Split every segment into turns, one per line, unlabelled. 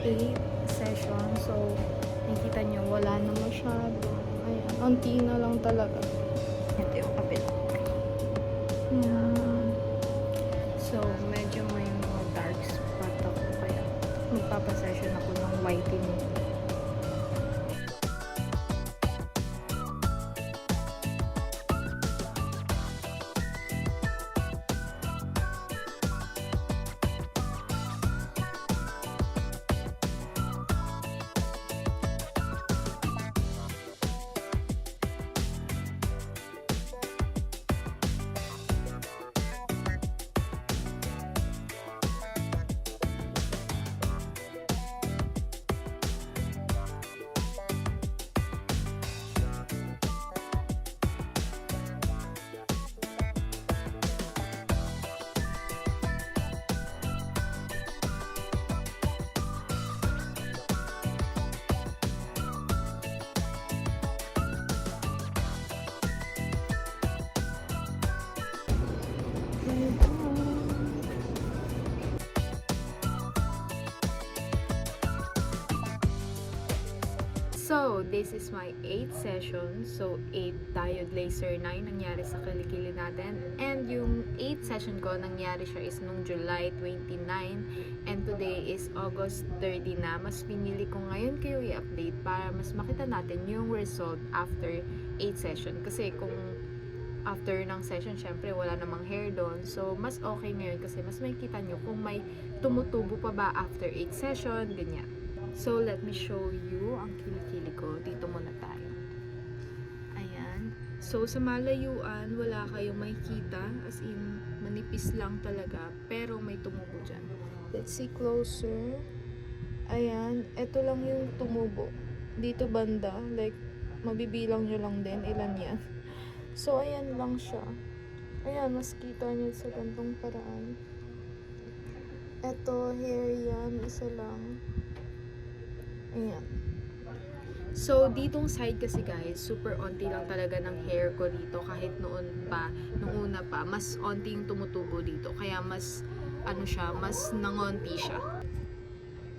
8 session. So, nakikita nyo, wala na masyado. Ayan, konti na lang talaga. Ito yung kapila. Ayan. So, medyo may mga dark spot ako. Kaya, magpapasession ako ng whitening. So, this is my 8th session. So, 8 diode laser 9 nangyari sa kilikili natin. And yung 8th session ko, nangyari siya is nung July 29. And today is August 30 na. Mas pinili ko ngayon kayo i-update para mas makita natin yung result after 8 session. Kasi kung after ng session, syempre wala namang hair doon. So, mas okay ngayon kasi mas makikita nyo kung may tumutubo pa ba after 8 session, ganyan. So, let me show you ang kilikili ko. Dito muna tayo. Ayan. So, sa malayuan, wala kayong makikita. As in, manipis lang talaga. Pero may tumubo dyan. Let's see closer. Ayan. Ito lang yung tumubo. Dito banda. Like, mabibilang nyo lang din. Ilan yan. So, ayan lang siya. Ayan, mas kita nyo sa gantong paraan. Ito, hair yan. Isa lang. Ayan. So, ditong side kasi guys, super onti lang talaga ng hair ko dito. Kahit noon pa, nung una pa, mas onti yung tumutubo dito. Kaya mas, ano siya, mas nangonti siya.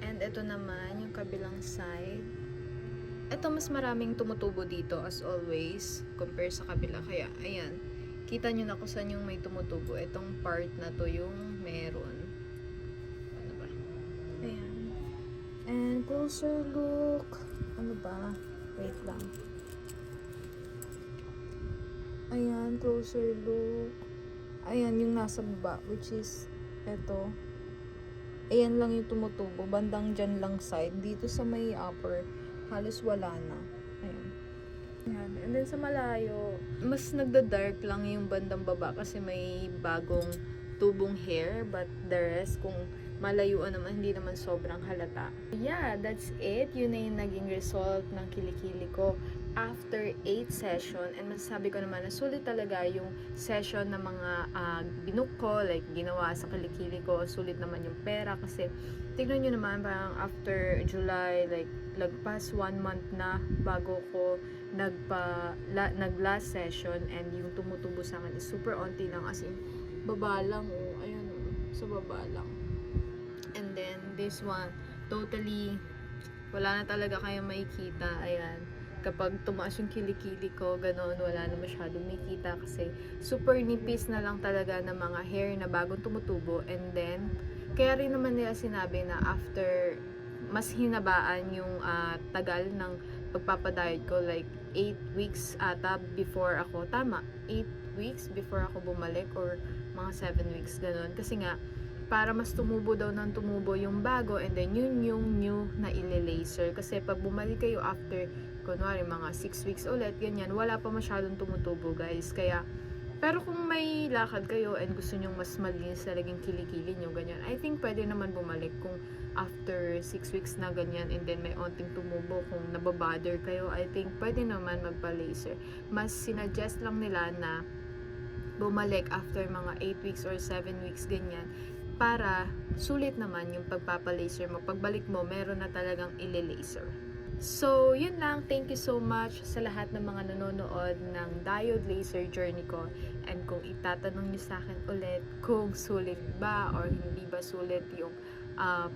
And ito naman, yung kabilang side. Ito mas maraming tumutubo dito as always, compare sa kabila. Kaya, ayan. Kita nyo na kung saan yung may tumutubo. Itong part na to yung meron. Ano ba? Ayan. And closer look. Ano ba? Wait lang. Ayan, closer look. Ayan, yung nasa baba, which is eto. Ayan lang yung tumutubo. Bandang dyan lang side. Dito sa may upper, halos wala na. Ayan. Ayan. And then sa malayo, mas nagda-dark lang yung bandang baba kasi may bagong tubong hair. But the rest, kung malayuan naman, hindi naman sobrang halata. Yeah, that's it. Yun na yung naging result ng kilikili ko after 8 session. And masasabi ko naman na sulit talaga yung session ng mga binook ko, like ginawa sa kilikili ko. Sulit naman yung pera kasi tignan nyo naman, parang after July, like lagpas 1 month na bago ko nag-last session. And yung tumutubo sa akin is super onti lang, as in baba lang, oh, ayun, oh, sa baba lang. And then, this one, totally, wala na talaga kayong makikita. Ayan. Kapag tumaas yung kilikili ko, gano'n, wala na masyadong makikita kasi super nipis na lang talaga ng mga hair na bagong tumutubo. And then, kaya rin naman nila sinabi na after, mas hinabaan yung tagal ng pagpapadiet ko. Like, 8 weeks ata before ako, tama, 8 weeks before ako bumalik or mga 7 weeks, gano'n. Kasi nga, para mas tumubo daw ng tumubo yung bago, and then yun yung new na ile-laser. Kasi pag bumalik kayo after, kunwari mga 6 weeks ulit, ganyan, wala pa masyadong tumutubo guys. Kaya, pero kung may lakad kayo and gusto nyong mas malinis talagang kilikili nyo, ganyan, I think pwede naman bumalik kung after 6 weeks na ganyan, and then may onting tumubo, kung nababother kayo, I think pwede naman magpa-laser. Mas sinuggest lang nila na bumalik after mga 8 weeks or 7 weeks, ganyan, para sulit naman yung pagpapalaser mo. Pagbalik mo, meron na talagang ile-laser. So, yun lang. Thank you so much sa lahat ng mga nanonood ng diode laser journey ko. And kung itatanong nyo sa akin ulit kung sulit ba or hindi ba sulit yung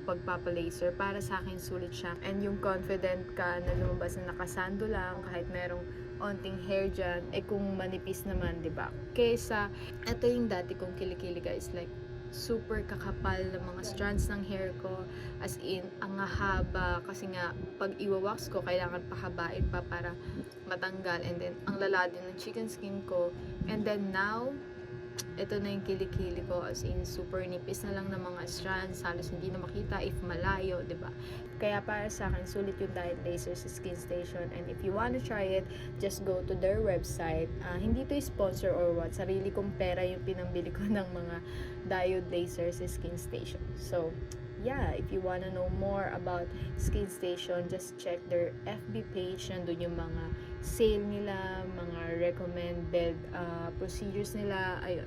pagpapalaser. Para sa akin, sulit siya. And yung confident ka na lumabas na nakasando lang, kahit merong onting hair dyan, kung manipis naman, di ba? Kesa, ito yung dati kong kilikili guys, like, super kakapal ng mga strands ng hair ko, as in, ang haba, kasi nga, pag iwawax ko, kailangan pahabain pa para matanggal, and then, ang lala din ng chicken skin ko, and then now, ito na yung kilikili ko, as in super nipis na lang ng mga strands, halos hindi na makita if malayo, 'di ba? Kaya para sa akin, sulit yung Diode Laser sa Skin Station, and if you wanna try it, just go to their website. Hindi to sponsor or what, sarili kong pera yung pinambili ko ng mga Diode Laser sa Skin Station. So yeah, if you wanna know more about Skin Station, just check their FB page. Nandun yung mga sale nila, mga recommended procedures nila. Ayun.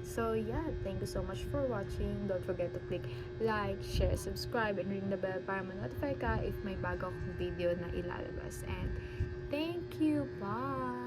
So yeah, thank you so much for watching. Don't forget to click like, share, subscribe, and ring the bell para ma-notify ka if may bago akong video na ilalabas. And thank you. Bye!